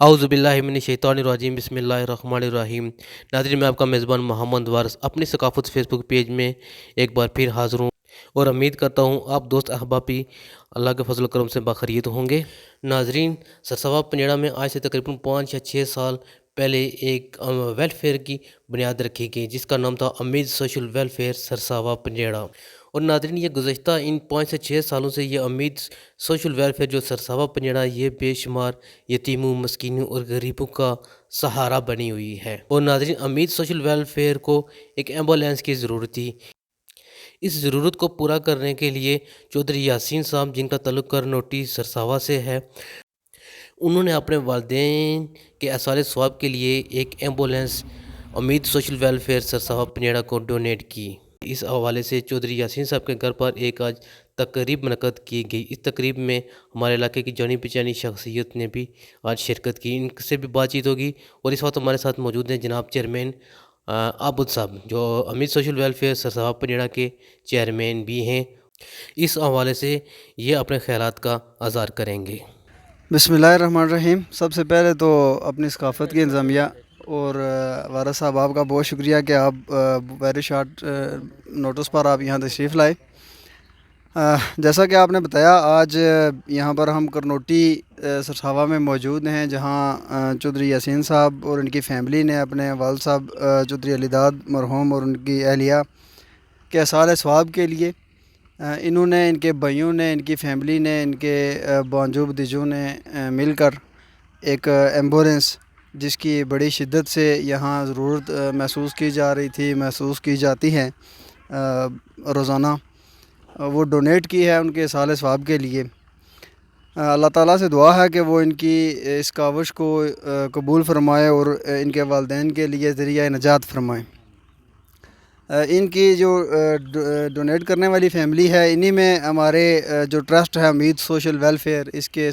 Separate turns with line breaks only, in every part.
औज़ुबिल्लाहिमिनश्शैतानिर्रजीम बिस्मिल्लाहिर्रहमानिर्रहीम। नाज़रीन, मैं आपका मेज़बान मोहम्मद वारिस अपनी सकाफ़त फेसबुक पेज में एक बार फिर हाज़िर हूँ और उम्मीद करता हूँ आप दोस्त अहबाब भी अल्लाह के फजल करम से बाखैरियत होंगे। नाज़रीन, सरसवा पंजेड़ा में आज से तकरीबन 5 या 6 साल पहले एक वेलफेयर की बुनियाद रखी गई जिसका नाम था उम्मीद सोशल वेलफेयर सरसावा पंजेड़ा। और नाज़रीन, ये गुज़श्ता इन 5 से 6 सालों से ये उम्मीद सोशल वेलफेयर जो सरसावा पंजेड़ा ये बेशुमार यतीमों, मस्कीनों और गरीबों का सहारा बनी हुई है। और नाज़रीन, उम्मीद सोशल वेलफेयर को एक एम्बुलेंस की ज़रूरत थी। इस ज़रूरत को पूरा करने के लिए चौधरी यासीन साहब, जिनका ताल्लुक़ करनोटी सरसावा से है, उन्होंने अपने वालिदैन के एसाले स्वाब के लिए एक एम्बुलेंस उम्मीद सोशल वेलफेयर सरसावा पंजेड़ा को डोनेट की। इस हवाले से चौधरी यासीन साहब के घर पर एक आज तकरीब मुनक़्क़द की गई। इस तकरीब में हमारे इलाके की जानी पहचानी शख्सियत ने भी आज शिरकत की। इनसे भी बातचीत होगी। और इस वक्त हमारे साथ मौजूद हैं जनाब चेयरमैन आबुद साहब, जो उम्मीद सोशल वेलफेयर सरसावा पंजेड़ा के चेयरमैन भी हैं। इस हवाले से ये अपने ख़यालात का इज़हार करेंगे।
बिस्मिल्लाहिर्रहमानिर्रहीम। सबसे पहले तो अपनी सकाफ़त की इंतज़ामिया और वारिस साहब, आपका बहुत शुक्रिया कि आप वेरी शार्ट नोटिस पर आप यहाँ तशरीफ़ लाए। जैसा कि आपने बताया, आज यहाँ पर हम करनोटी सरसावा में मौजूद हैं, जहाँ चौधरी यासीन साहब और उनकी फ़ैमिली ने अपने वालिद साहब चौधरी अलीदाद मरहूम और उनकी अहलिया के एसाले स्वाब के लिए इन्होंने, इनके भाइयों ने, इनकी फ़ैमिली ने, इनके बांजू भतीजों ने मिलकर एक एम्बुलेंस, जिसकी बड़ी शिद्दत से यहाँ ज़रूरत महसूस की जा रही थी, महसूस की जाती है रोज़ाना, वो डोनेट की है उनके एसाले स्वाब के लिए। अल्लाह ताला से दुआ है कि वो इनकी इस काविश को कबूल फ़रमाए और इनके वालिदैन के लिए ज़रिया नजात फ़रमाए। इनकी जो डोनेट करने वाली फ़ैमिली है, इन्हीं में हमारे जो ट्रस्ट है उम्मीद सोशल वेलफेयर, इसके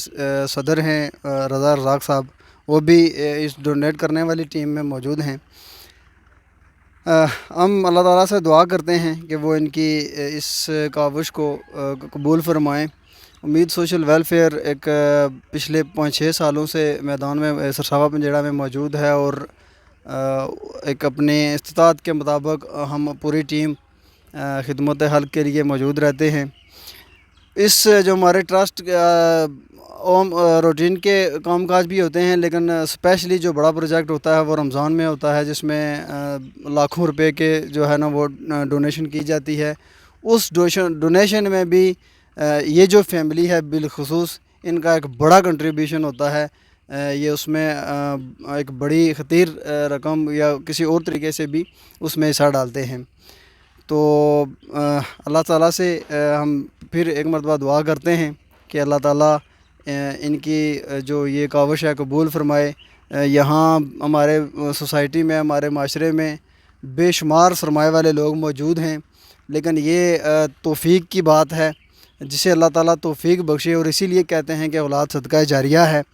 सदर हैं रज़ा रज़ाक साहब, वो भी इस डोनेट करने वाली टीम में मौजूद हैं। हम अल्लाह ताला से दुआ करते हैं कि वो इनकी इस काविश को कबूल फ़रमाएँ। उम्मीद सोशल वेलफेयर एक पिछले 5-6 सालों से मैदान में सरसावा पंजेड़ा में मौजूद है और एक अपने इस्तिताअत के मुताबिक हम पूरी टीम खिदमत हल्क के लिए मौजूद रहते हैं। इस जो हमारे ट्रस्ट रूटीन के काम काज भी होते हैं, लेकिन स्पेशली जो बड़ा प्रोजेक्ट होता है वो रमज़ान में होता है, जिसमें लाखों रुपए के जो है ना वो डोनेशन की जाती है। उस डोनेशन में भी ये जो फैमिली है बिलखुसूस, इनका एक बड़ा कंट्रीब्यूशन होता है। ये उसमें एक बड़ी ख़तीर रकम या किसी और तरीके से भी उसमें हिस्सा डालते हैं। तो अल्लाह ताला से हम फिर एक मरतबा दुआ करते हैं कि अल्लाह ताला इनकी जो ये काविश है कबूल फ़रमाए। यहाँ हमारे सोसाइटी में, हमारे माशरे में बेशुमार सरमाए वाले लोग मौजूद हैं, लेकिन ये तौफ़ीक की बात है जिसे अल्लाह ताला तौफ़ीक बख्शे, और इसीलिए कहते हैं कि औलाद सदका जारिया है।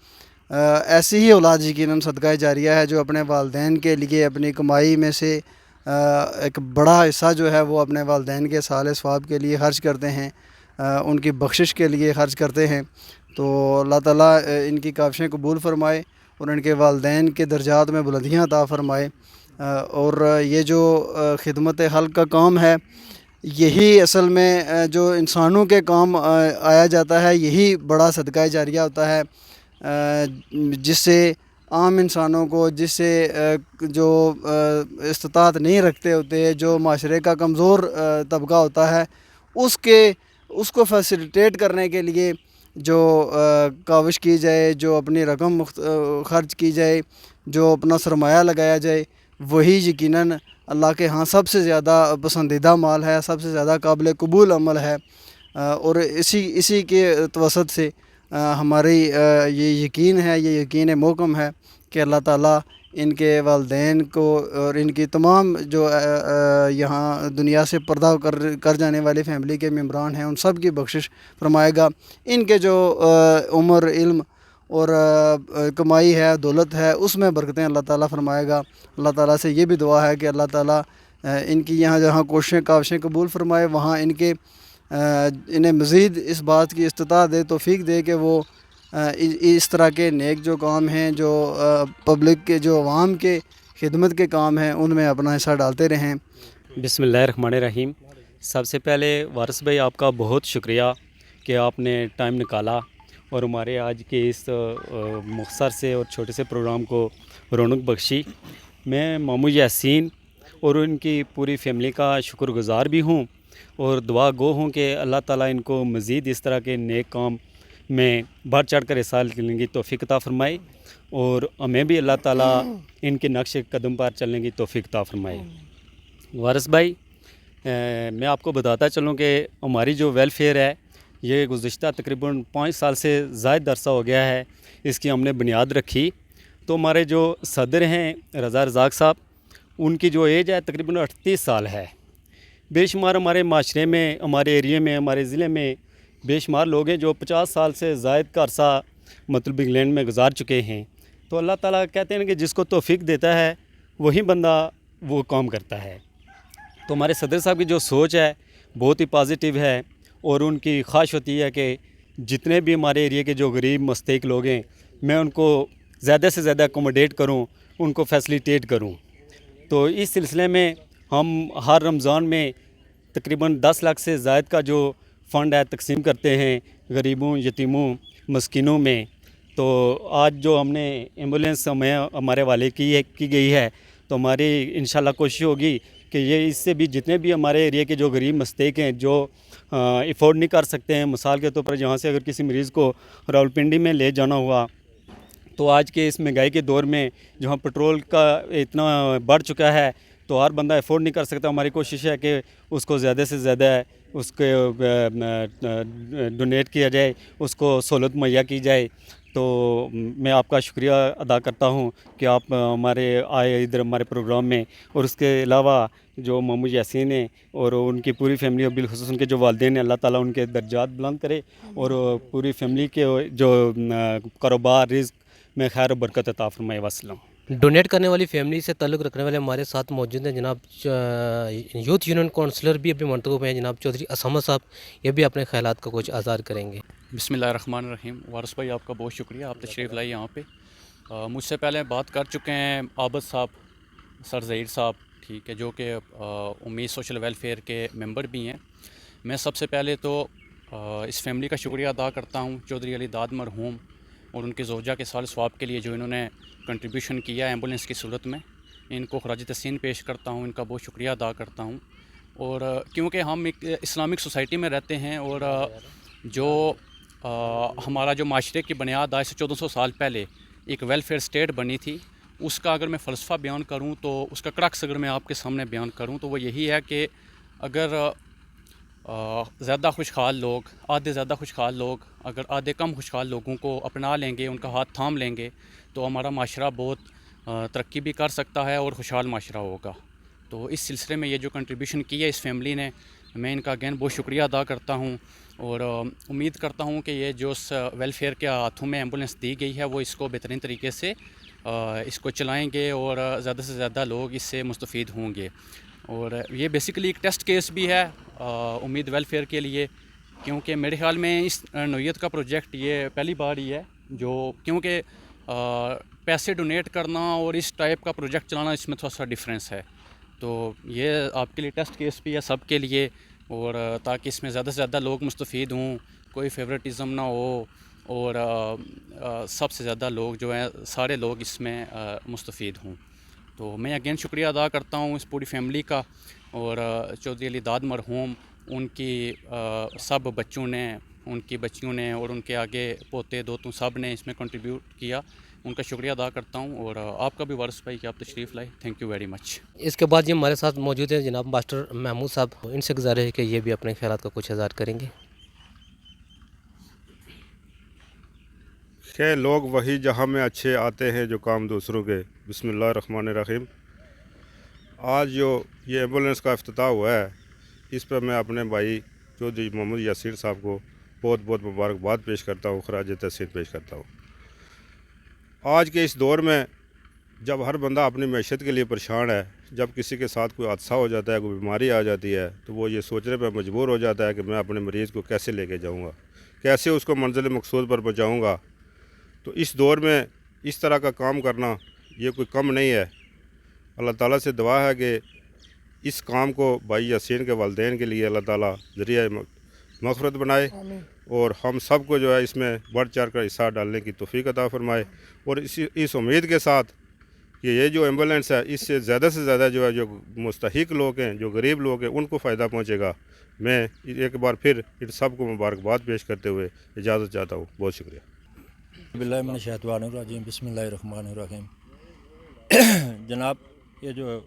ऐसी ही औलाद यकीनन सदका जारिया है जो अपने वालिदैन के लिए अपनी कमाई में से एक बड़ा हिस्सा जो है वो अपने वालिदैन के साले स्वाब के लिए ख़र्च करते हैं, उनकी बख्शिश के लिए ख़र्च करते हैं। तो अल्लाह ताला इनकी काविशें कबूल फ़रमाए और इनके वालिदैन के दर्जात में बुलंदियाँ अता फ़रमाए। और ये जो खिदमत हल्क का काम है, यही असल में जो इंसानों के काम आया जाता है, यही बड़ा सदका जारिया होता है, जिससे आम इंसानों को, जिससे जो इस्तिताअत नहीं रखते होते, जो माशरे का कमज़ोर तबका होता है, उसको फैसिलिटेट करने के लिए जो काविश की जाए, जो अपनी रकम ख़र्च की जाए, जो अपना सरमाया लगाया जाए, वही यकीनन अल्लाह के यहाँ सबसे ज़्यादा पसंदीदा माल है, सबसे ज़्यादा काबिल कबूल अमल है। और इसी के तवसत से हमारी ये यकीन है, ये यकीन मोकम है कि अल्लाह ताला इनके वालिदैन को और इनकी तमाम जो यहाँ दुनिया से पर्दा कर जाने वाली फ़ैमिली के मेम्बरान हैं, उन सब की बख्शिश फरमाएगा। इनके जो उम्र, इल्म और कमाई है, दौलत है, उसमें बरकतें अल्लाह ताला फरमाएगा। अल्लाह ताला से ये भी दुआ है कि अल्लाह ताला इनकी यहाँ जहाँ कोशिशें काविशें कबूल फरमाए, वहाँ इन्हें मज़ीद इस बात की इस्तिताअत दे, तौफ़ीक दे कि वो اس طرح کے نیک جو کام ہیں، جو پبلک کے، جو عوام کے خدمت کے کام ہیں، ان میں اپنا حصہ ڈالتے رہیں۔
بسم اللہ الرحمن الرحیم۔ سب سے پہلے وارث بھائی آپ کا بہت شکریہ کہ آپ نے ٹائم نکالا اور ہمارے آج کے اس مختصر سے اور چھوٹے سے پروگرام کو رونق بخشی۔ میں مامو یاسین اور ان کی پوری فیملی کا شکر گزار بھی ہوں اور دعا گو ہوں کہ اللہ تعالیٰ ان کو مزید اس طرح کے نیک کام میں بڑھ چڑھ کر حصہ لینے کی توفیق عطا فرمائے اور ہمیں بھی اللہ تعالیٰ ان کے نقش قدم پر چلنے کی توفیق عطا فرمائے۔ وارث بھائی، میں آپ کو بتاتا چلوں کہ ہماری جو ویلفیئر ہے یہ گزشتہ تقریباً 5 سال سے زائد عرصہ ہو گیا ہے، اس کی ہم نے بنیاد رکھی۔ تو ہمارے جو صدر ہیں رضا رزاق صاحب، ان کی جو ایج ہے تقریباً 38 سال ہے۔ بے شمار ہمارے معاشرے میں، ہمارے ایریے میں، ہمارے ضلع میں بے شمار لوگ ہیں جو 50 سال سے زائد کا عرصہ مطلب انگلینڈ میں گزار چکے ہیں۔ تو اللہ تعالیٰ کہتے ہیں کہ جس کو توفیق دیتا ہے وہی بندہ وہ کام کرتا ہے۔ تو ہمارے صدر صاحب کی جو سوچ ہے بہت ہی پازیٹیو ہے اور ان کی خواہش ہوتی ہے کہ جتنے بھی ہمارے ایریے کے جو غریب مستحق لوگ ہیں میں ان کو زیادہ سے زیادہ اکوموڈیٹ کروں، ان کو فیسلیٹیٹ کروں۔ تو اس سلسلے میں ہم ہر رمضان میں تقریباً 10 لاکھ سے زائد کا جو فنڈ ہے تقسیم کرتے ہیں غریبوں، یتیموں، مسکینوں میں۔ تو آج جو ہم نے ایمبولینس ہمارے والے کی گئی ہے، تو ہماری انشاءاللہ کوشش ہوگی کہ یہ اس سے بھی جتنے بھی ہمارے ایریا کے جو غریب مستحق ہیں جو افورڈ نہیں کر سکتے ہیں، مثال کے طور پر یہاں سے اگر کسی مریض کو راولپنڈی میں لے جانا ہوا تو آج کے اس مہنگائی کے دور میں جہاں پٹرول کا اتنا بڑھ چکا ہے تو ہر بندہ افورڈ نہیں کر سکتا۔ ہماری کوشش ہے کہ اس کو زیادہ سے زیادہ اس کو ڈونیٹ کیا جائے، اس کو سہولت مہیا کی جائے۔ تو میں آپ کا شکریہ ادا کرتا ہوں کہ آپ ہمارے آئے ادھر ہمارے پروگرام میں، اور اس کے علاوہ جو مامو یاسین ہیں اور ان کی پوری فیملی اور بالخصوص ان کے جو والدین ہیں، اللہ تعالیٰ ان کے درجات بلند کرے اور پوری فیملی کے جو کاروبار رزق میں خیر و برکت عطا فرمائے۔ وسلم۔
ڈونیٹ کرنے والی فیملی سے تعلق رکھنے والے ہمارے ساتھ موجود ہیں جناب یوتھ یونین کونسلر بھی ابھی منتخب ہیں جناب چودھری اسامہ صاحب، یہ بھی اپنے خیالات کا کچھ اظہار کریں گے۔
بسم اللہ الرحمن الرحیم۔ وارث بھائی آپ کا بہت شکریہ، آپ تشریف لائے یہاں پہ۔ مجھ سے پہلے بات کر چکے ہیں عابد صاحب، سر ظہیر صاحب، ٹھیک ہے، جو کہ امید سوشل ویلفیئر کے ممبر بھی ہیں۔ میں سب سے پہلے تو اس فیملی کا شکریہ ادا کرتا ہوں، چودھری علی داد مرحوم اور ان کے زوجہ کے سال ثواب کے لیے جو انہوں نے کنٹریبیوشن کیا ایمبولینس کی صورت میں، ان کو خراج تحسین پیش کرتا ہوں، ان کا بہت شکریہ ادا کرتا ہوں۔ اور کیونکہ ہم ایک اسلامک سوسائٹی میں رہتے ہیں اور جو ہمارا جو معاشرے کی بنیاد آج سے 1400 سال پہلے ایک ویلفیئر اسٹیٹ بنی تھی، اس کا اگر میں فلسفہ بیان کروں تو اس کا کرکس اگر میں آپ کے سامنے بیان کروں تو وہ یہی ہے کہ اگر زیادہ خوشحال لوگ، آدھے زیادہ خوشحال لوگ اگر آدھے کم خوشحال لوگوں کو اپنا لیں گے، ان کا ہاتھ تھام لیں گے تو ہمارا معاشرہ بہت ترقی بھی کر سکتا ہے اور خوشحال معاشرہ ہوگا۔ تو اس سلسلے میں یہ جو کنٹریبیوشن کی ہے اس فیملی نے، میں ان کا اگین بہت شکریہ ادا کرتا ہوں اور امید کرتا ہوں کہ یہ جو ویلفیئر کے ہاتھوں میں ایمبولینس دی گئی ہے وہ اس کو بہترین طریقے سے اس کو چلائیں گے اور زیادہ سے زیادہ لوگ اس سے مستفید ہوں گے۔ اور یہ بیسیکلی ایک ٹیسٹ کیس بھی ہے امید ویلفیئر کے لیے، کیونکہ میرے خیال میں اس نوعیت کا پروجیکٹ یہ پہلی بار ہی ہے جو، کیونکہ پیسے ڈونیٹ کرنا اور اس ٹائپ کا پروجیکٹ چلانا اس میں تھوڑا سا ڈفرینس ہے۔ تو یہ آپ کے لیے ٹیسٹ کیس بھی ہے سب کے لیے، اور تاکہ اس میں زیادہ سے زیادہ لوگ مستفید ہوں، کوئی فیوریٹزم نہ ہو اور سب سے زیادہ لوگ جو ہیں سارے لوگ اس میں مستفید ہوں۔ تو میں اگین شکریہ ادا کرتا ہوں اس پوری فیملی کا اور چودھری علی داد مرحوم، ان کی سب بچوں نے، ان کی بچیوں نے اور ان کے آگے پوتے دوتوں سب نے اس میں کنٹریبیوٹ کیا، ان کا شکریہ ادا کرتا ہوں۔ اور آپ کا بھی وارث بھائی کہ آپ تشریف لائے، تھینک یو ویری مچ۔
اس کے بعد یہ ہمارے ساتھ موجود ہیں جناب ماسٹر محمود صاحب، ان سے گزارش ہے کہ یہ بھی اپنے خیالات کا کچھ اظہار کریں گے۔
کہ لوگ وہی جہاں میں اچھے آتے ہیں جو کام دوسروں کے۔ بسم اللہ الرحمن الرحیم۔ آج جو یہ ایمبولینس کا افتتاح ہوا ہے، اس پر میں اپنے بھائی چودھری محمد یاسین صاحب کو بہت بہت مبارکباد پیش کرتا ہوں، خراج تحسین پیش کرتا ہوں۔ آج کے اس دور میں جب ہر بندہ اپنی معیشت کے لیے پریشان ہے، جب کسی کے ساتھ کوئی حادثہ ہو جاتا ہے، کوئی بیماری آ جاتی ہے، تو وہ یہ سوچنے پہ مجبور ہو جاتا ہے کہ میں اپنے مریض کو کیسے لے کے جاؤں گا، کیسے اس کو منزل مقصود پر پہنچاؤں گا۔ तो इस दौर में इस तरह का काम करना ये कोई कम नहीं है। अल्लाह ताला से दुआ है कि इस काम को भाई यासीन के वालिदैन के लिए अल्लाह ताला ज़रिया मग़फ़िरत बनाए और हम सब को जो है इसमें बढ़ चढ़ कर हिस्सा डालने की तौफ़ीक अता फ़रमाए। और इस उम्मीद के साथ कि ये जो एम्बुलेंस है इससे ज़्यादा से ज़्यादा जो है जो मुस्तहिक लोग हैं, जो गरीब लोग हैं, उनको फ़ायदा पहुँचेगा। मैं एक बार फिर इन सब को मुबारकबाद पेश करते हुए इजाज़त चाहता हूँ। बहुत शुक्रिया।
बिस्मिल्लाहिर्रहमानिर्रहीम, बिस्मिल्लाहिर्रहमानिर्रहीम। जनाब, ये जो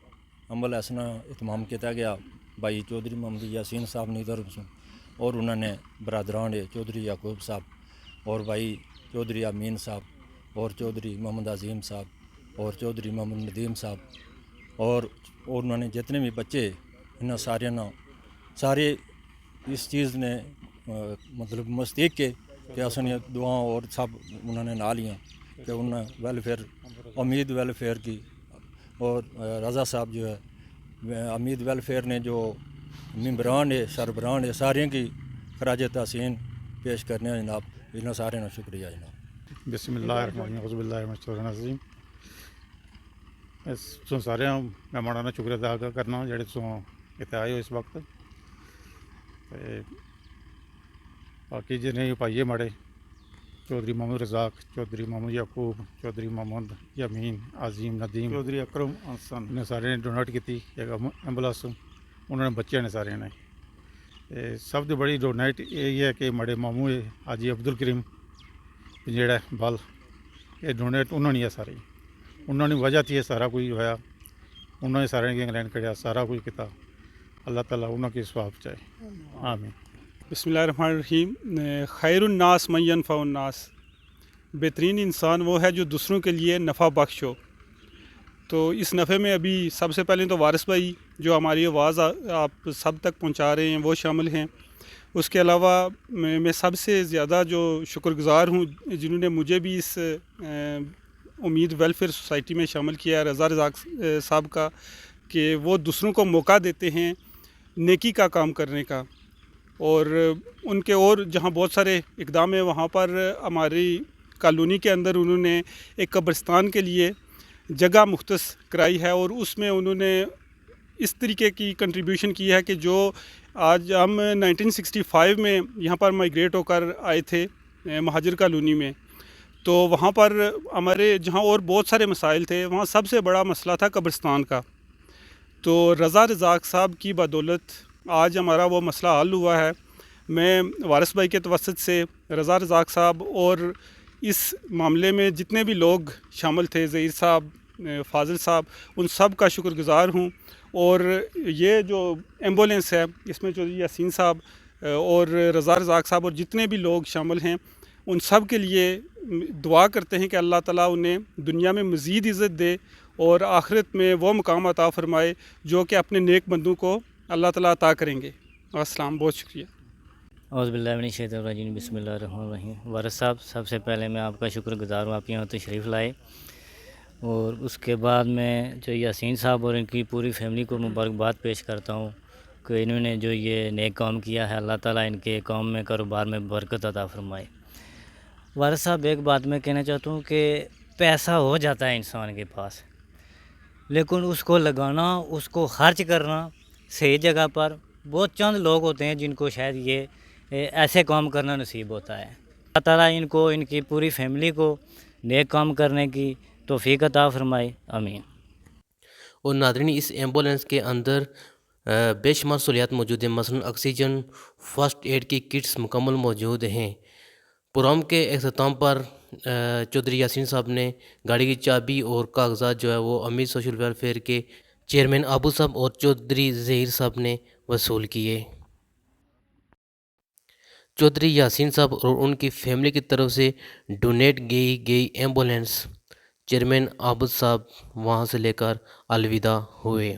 अमल हसना इत्माम किया गया भाई चौधरी मोहम्मद यासीन साहब नीदर और उन्होंने बरदरान चौधरी याकूब साहब और भाई चौधरी अमीन साहब और चौधरी मोहम्मद अजीम साहब और चौधरी मोहम्मद नदीम साहब और उन्होंने जितने भी बच्चे इन सारे इस चीज़ ने मतलब मस्तीक के कि असने दुआओं और सब उन्होंने ना लिया कि उन्हें वेलफेयर उम्मीद वेलफेयर की और रज़ा साहब जो है उम्मीद वेलफेयर ने जो मेम्बरान है सरबरान है सारे की खराज तहसीन पेश करने हैं जनाब। इन सारे का शुक्रिया जनाब।
बिस्मिल्लाहिर्रहमानिर्रहीम। सो सारे मेहमानों का शुक्रिया अदा करना जेह्ड़े तुसों इत्थे आए हो इस वक्त। बाकी जिन्हें भाइये माड़े चौधरी मोहम्मद रज़ाक, चौधरी मोहम्मद याकूब, चौधरी मोहम्मद यमीन, अजीम, नदीम, चौधरी अकरम हसन ने सारे ने डोनेट की एक एम्बुलेंस उन्होंने बच्चे ने सारे ने सब तो बड़ी डोनेट यही है कि माड़े मामू है हाजी अब्दुल करीम जेड़ा बल ये डोनेट उन्होंने है सारी उन्होंने वजह थी सारा कुछ होया उन्होंने सारे इंग्लैंड करा सारा कुछ किया। अल्लाह ताला उन्होंने स्वाब चाहे आमीन।
बिस्मिल्लाहिर्रहमानिर्रहीम। खैरुन्नास मन यनफ़उन्नास, बेहतरीन इंसान वो है जो दूसरों के लिए नफ़ा बख्श हो। तो इस नफ़े में अभी सबसे पहले तो वारिस भाई जो हमारी आवाज़ आप सब तक पहुंचा रहे हैं वो शामिल हैं। उसके अलावा मैं सबसे ज़्यादा जो शुक्रगुज़ार हूँ जिन्होंने मुझे भी इस उम्मीद वेलफेयर सोसाइटी में शामिल किया है, रज़ा रज़ाक साहब का, कि वो दूसरों को मौका देते हैं नेकी का काम करने का। और उनके और जहाँ बहुत सारे इक़दाम है वहाँ पर हमारी कॉलोनी के अंदर उन्होंने एक कब्रिस्तान के लिए जगह मुख्तस कराई है और उसमें उन्होंने इस तरीके की कंट्रीब्यूशन की है कि जो आज हम 1965 में यहाँ पर माइग्रेट होकर आए थे महाजिर कॉलोनी में, तो वहाँ पर हमारे जहाँ और बहुत सारे मसाइल थे वहाँ सबसे बड़ा मसला था कब्रिस्तान का। तो रज़ा रज़ाक साहब की बदौलत आज हमारा वो मसला हल हुआ है। मैं वारिस भाई के तवस्सुत से रज़ा रज़ाक साहब और इस मामले में जितने भी लोग शामिल थे, ज़हीर साहब, फ़ाज़िल साहब, उन सब का शुक्रगुज़ार हूँ। और ये जो एम्बुलेंस है इसमें चौधरी यासीन साहब और रज़ा रज़ाक साहब और जितने भी लोग शामिल हैं उन सब के लिए दुआ करते हैं कि अल्लाह ताला उन्हें दुनिया में मज़ीद इज़्ज़त दे और आखिरत में वो मुकाम अता फ़रमाए जो कि अपने नेक बंदों को अल्लाह ताला अता करेंगे। अस्सलाम, बहुत शुक्रिया।
औज़ुबिल्लाहिमिनश्शैतानिर्रजीम, बिस्मिल्लाहिर्रहमानिर्रहीम। वारिस साहब, सबसे पहले मैं आपका शुक्रगुज़ार हूँ, आप यहाँ तशरीफ़ लाए। और उसके बाद मैं जो यासीन साहब और इनकी पूरी फैमिली को मुबारकबाद पेश करता हूँ कि इन्होंने जो ये नेक काम किया है, अल्लाह ताला इनके काम में, कारोबार में बरकत अता फ़रमाए। वारिस साहब, एक बात मैं कहना चाहता हूँ कि पैसा हो जाता है इंसान के पास, लेकिन उसको लगाना, उसको खर्च करना सही जगह पर बहुत चंद लोग होते हैं जिनको शायद ये ऐसे काम करना नसीब होता है। अल्लाह ताला इनको, इनकी पूरी फैमिली को नेक काम करने की तौफीक अता फ़रमाए, आमीन।
और नादरीन, इस एम्बुलेंस के अंदर बेशुमार सहूलियात मौजूद हैं, मसलन ऑक्सीजन, फ़र्स्ट एड की किट्स मुकम्मल मौजूद हैं। प्रोग्राम के अख्ताम पर चौधरी यासीन साहब ने गाड़ी की चाबी और कागजात जो है वो उम्मीद सोशल वेलफेयर के चेयरमैन आबू साहब और चौधरी ज़हीर साहब ने वसूल किए। चौधरी यासीन साहब और उनकी फैमिली की तरफ से डोनेट की गई एम्बुलेंस चेयरमैन आबद साहब वहाँ से लेकर अलविदा हुए।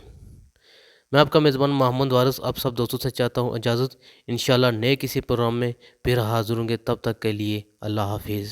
मैं आपका मेज़बान मोहम्मद वारिस आप सब दोस्तों से चाहता हूँ इजाज़त। इंशाल्लाह नए किसी प्रोग्राम में फिर हाज़िर होंगे, तब तक के लिए अल्लाह हाफिज़।